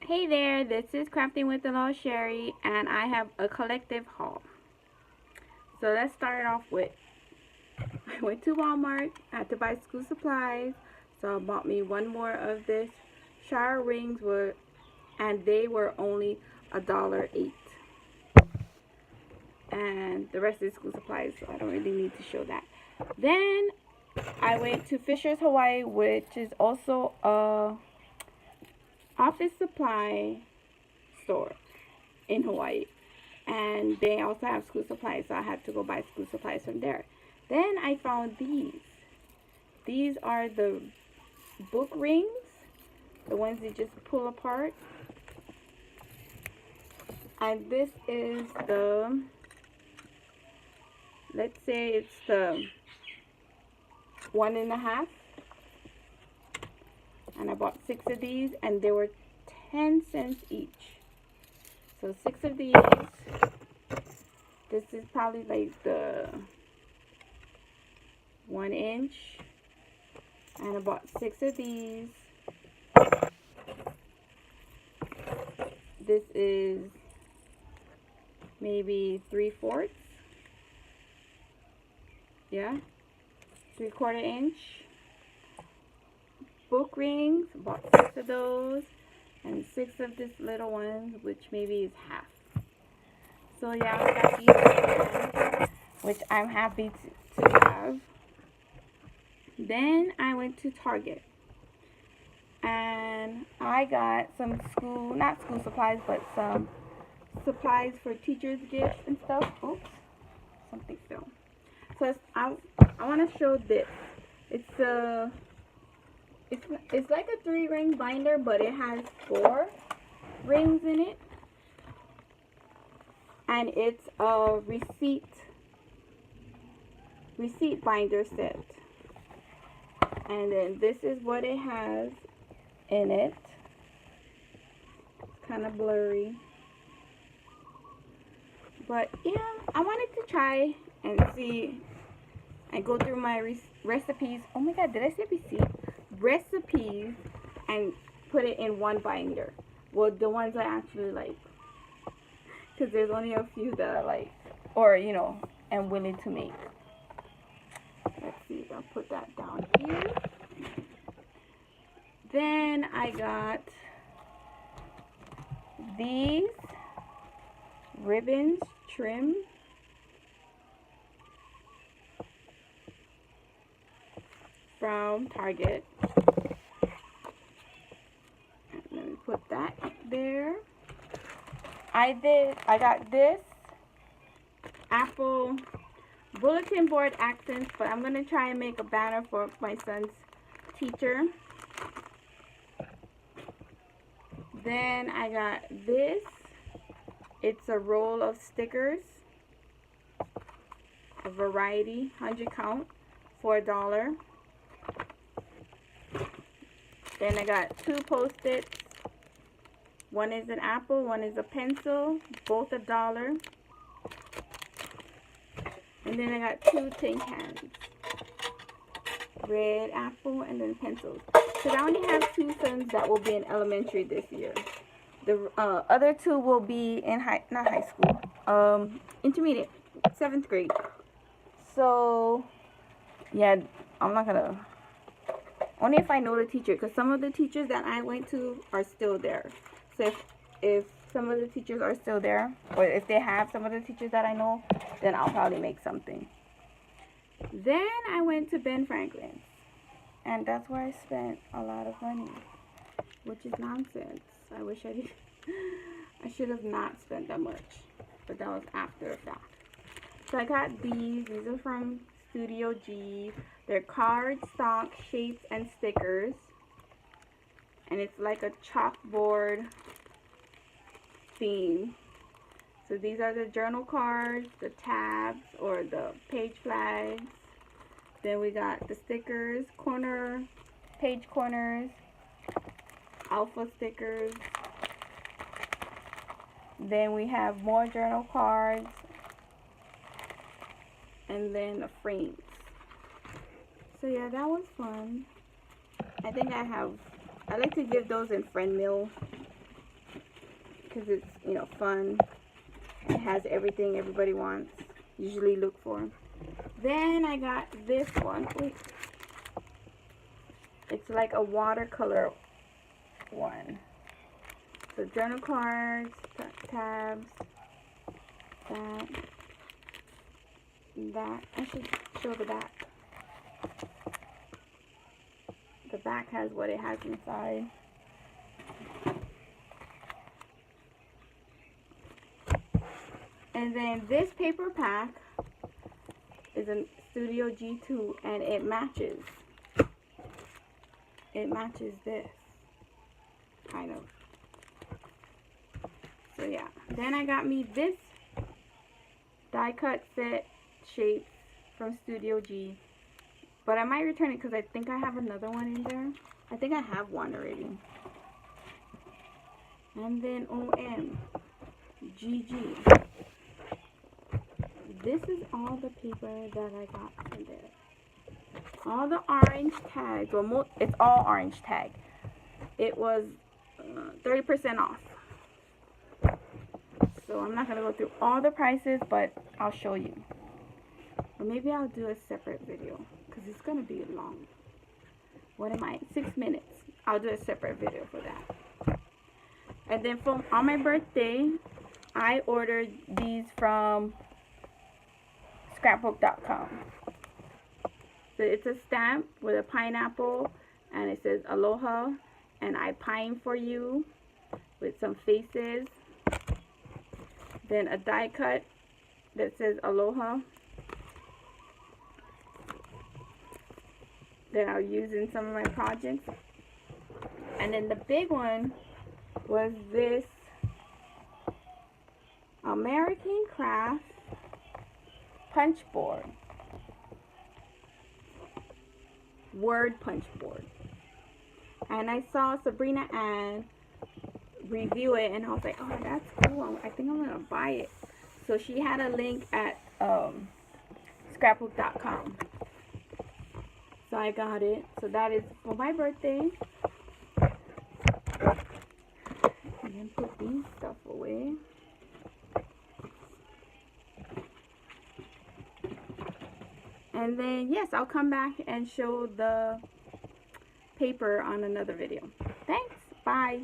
Hey there, this is Crafting with the Little Sherry, and I have a collective haul. So let's start off with, I went to Walmart, I had to buy school supplies, so I bought me one more of this. Shower rings and they were only $1.08. And the rest is school supplies, so I don't really need to show that. Then I went to Fisher's Hawaii, which is also a office supply store in Hawaii, and they also have school supplies, so I had to go buy school supplies from there. Then I found these are the book rings, the ones you just pull apart, and this is the, let's say it's the 1.5, and I bought 6 of these, and they were 10 cents each. So 6 of these. This is probably like the 1 inch, and I bought 6 of these. This is maybe 3/4. Yeah, 3/4 inch. Book rings, bought 6 of those, and 6 of this little one, which maybe is half. So yeah, I got these, which I'm happy to have. Then I went to Target, and I got some not school supplies, but some supplies for teachers' gifts and stuff. Oops, something fell. So I want to show this. It's like a 3-ring binder, but it has 4 rings in it, and it's a receipt binder set. And then this is what it has in it. It's kind of blurry, but yeah, I wanted to try and see and go through my recipes. Oh my god, did I say recipes, and put it in one binder? Well, the ones I actually like, because there's only a few that I like, or am willing to make. Let's see, I'll put that down here. Then I got these ribbons trim from Target. Let me put that there. I got this Apple bulletin board accents, but I'm gonna try and make a banner for my son's teacher. Then I got this. It's a roll of stickers, a variety, 100 count, for $1. Then I got 2 Post-its. One is an apple, one is a pencil, both $1. And then I got 2 tin cans, red apple and then pencils. Because I only have 2 sons that will be in elementary this year. The other 2 will be in not high school, intermediate, 7th grade. So yeah, I'm not gonna, only if I know the teacher, because some of the teachers that I went to are still there. So if some of the teachers are still there, or if they have some of the teachers that I know, then I'll probably make something. Then I went to Ben Franklin's, and that's where I spent a lot of money, which is nonsense. I wish I should have not spent that much, but that was after the fact. So I got these are from Studio G. They're cardstock shapes and stickers, and it's like a chalkboard theme. So these are the journal cards, the tabs or the page flags. Then we got the stickers, page corners, alpha stickers. Then we have more journal cards, and then the frames. So yeah, that was fun. I think I like to give those in friend mail because it's, you know, fun. It has everything everybody wants, usually look for. Then I got this one. Wait. It's like a watercolor one. So journal cards, tabs, that. I should show the back. The back has what it has inside. And then this paper pack is a Studio G2, and it matches. It matches this, kind of. So yeah. Then I got me this die cut set shapes from Studio G. But I might return it because I think I have another one in there. I think I have one already. And then OM GG. This is all the paper that I got from there. All the orange tags. Well, it's all orange tag. It was 30% off. So I'm not going to go through all the prices, but I'll show you. Or maybe I'll do a separate video because it's going to be long. What am I? 6 minutes. I'll do a separate video for that. And then on my birthday, I ordered these from scrapbook.com. So it's a stamp with a pineapple, and it says aloha, and I pine for you, with some faces. Then a die cut that says aloha, that I'll use in some of my projects. And then the big one was this American Craft punch board. Word punch board. And I saw Sabrina Ann review it, and I was like, oh, that's cool. I think I'm gonna buy it. So she had a link at scrapbook.com. So I got it. So that is for my birthday. And then put these stuff away. And then, yes, I'll come back and show the paper on another video. Thanks. Bye.